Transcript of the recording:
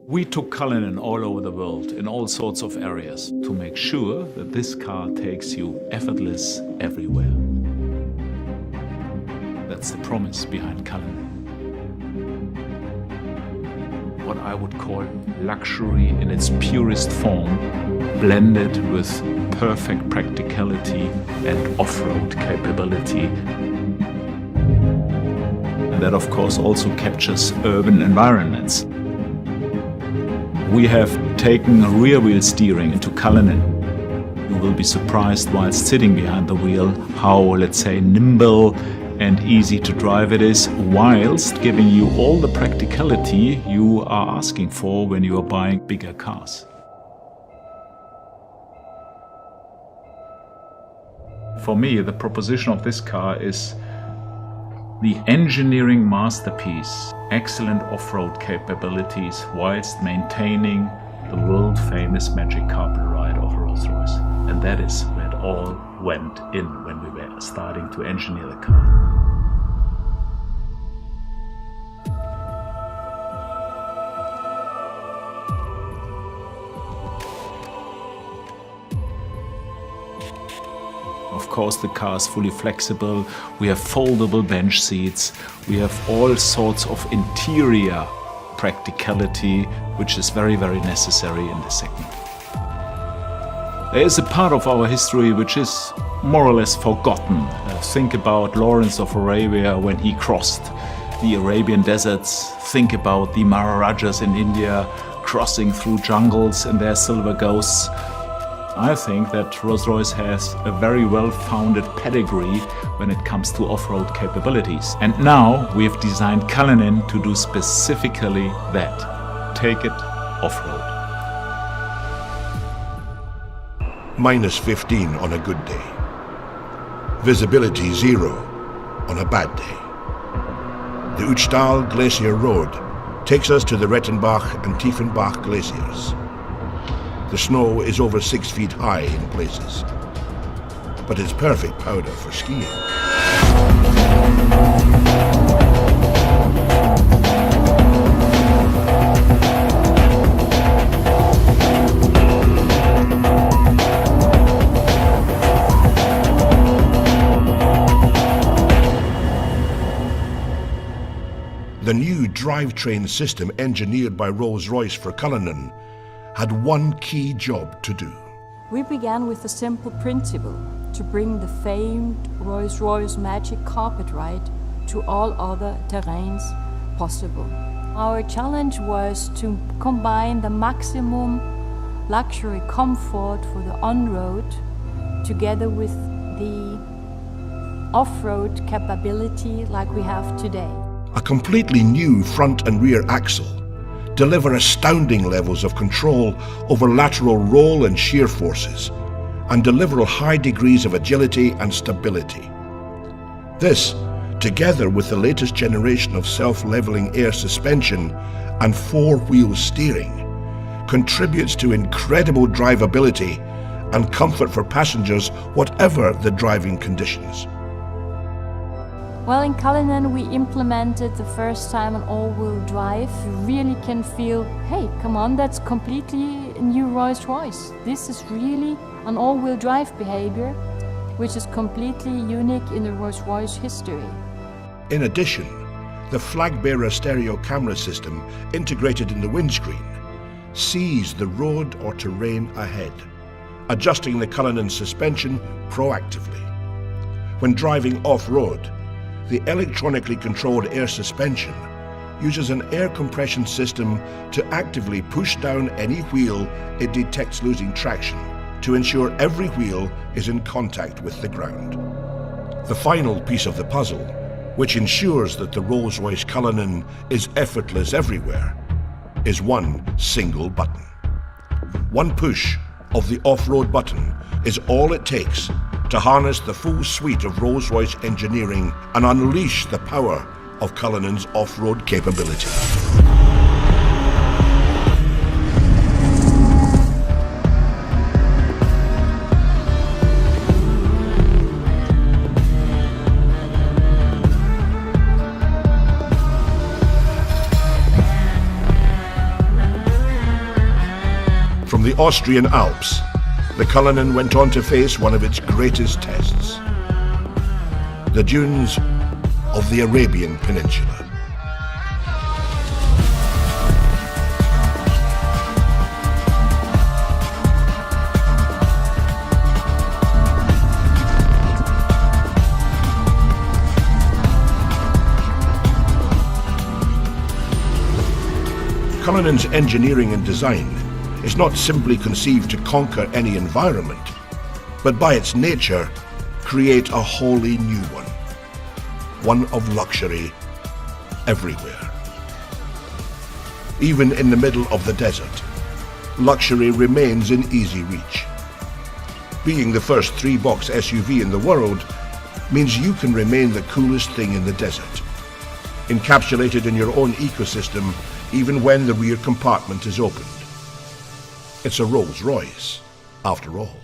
We took Cullinan all over the world in all sorts of areas to make sure that this car takes you effortless everywhere. That's the promise behind Cullinan. What I would call luxury in its purest form, blended with perfect practicality and off-road capability. And that of course also captures urban environments. We have taken rear-wheel steering into Cullinan. You will be surprised whilst sitting behind the wheel how, let's say, nimble and easy to drive it is, whilst giving you all the practicality you are asking for when you are buying bigger cars. For me, the proposition of this car is the engineering masterpiece, excellent off-road capabilities whilst maintaining the world-famous magic carpet ride of Rolls-Royce. And that is where it all went in when we were starting to engineer the car. Of course, the car is fully flexible, we have foldable bench seats, we have all sorts of interior practicality, which is very, very necessary in this segment. There is a part of our history which is more or less forgotten. Think about Lawrence of Arabia when he crossed the Arabian deserts. Think about the Maharajas in India crossing through jungles in their silver ghosts. I think that Rolls-Royce has a very well-founded pedigree when it comes to off-road capabilities. And now we have designed Cullinan to do specifically that. Take it off-road. -15 on a good day. Visibility 0 on a bad day. The Uchtal Glacier Road takes us to the Rettenbach and Tiefenbach glaciers. The snow is over 6 feet high in places, but it's perfect powder for skiing. The new drivetrain system engineered by Rolls-Royce for Cullinan had one key job to do. We began with a simple principle, to bring the famed Rolls-Royce magic carpet ride to all other terrains possible. Our challenge was to combine the maximum luxury comfort for the on-road together with the off-road capability like we have today. A completely new front and rear axle deliver astounding levels of control over lateral roll and shear forces, and deliver high degrees of agility and stability. This, together with the latest generation of self-leveling air suspension and four-wheel steering, contributes to incredible drivability and comfort for passengers, whatever the driving conditions. Well, in Cullinan we implemented the first time an all-wheel drive. You really can feel, hey, come on, that's completely a new Rolls-Royce. This is really an all-wheel drive behavior, which is completely unique in the Rolls-Royce history. In addition, the flag-bearer stereo camera system integrated in the windscreen sees the road or terrain ahead, adjusting the Cullinan suspension proactively. When driving off-road, the electronically controlled air suspension uses an air compression system to actively push down any wheel it detects losing traction to ensure every wheel is in contact with the ground. The final piece of the puzzle, which ensures that the Rolls-Royce Cullinan is effortless everywhere, is one single button. One push of the off-road button is all it takes to harness the full suite of Rolls-Royce engineering and unleash the power of Cullinan's off-road capability. the Austrian Alps, the Cullinan went on to face one of its greatest tests: the dunes of the Arabian Peninsula. Cullinan's engineering and design is not simply conceived to conquer any environment, but by its nature, create a wholly new one of luxury everywhere. Even in the middle of the desert, luxury remains in easy reach. Being the first three-box SUV in the world means you can remain the coolest thing in the desert, encapsulated in your own ecosystem even when the rear compartment is opened. It's a Rolls-Royce, after all.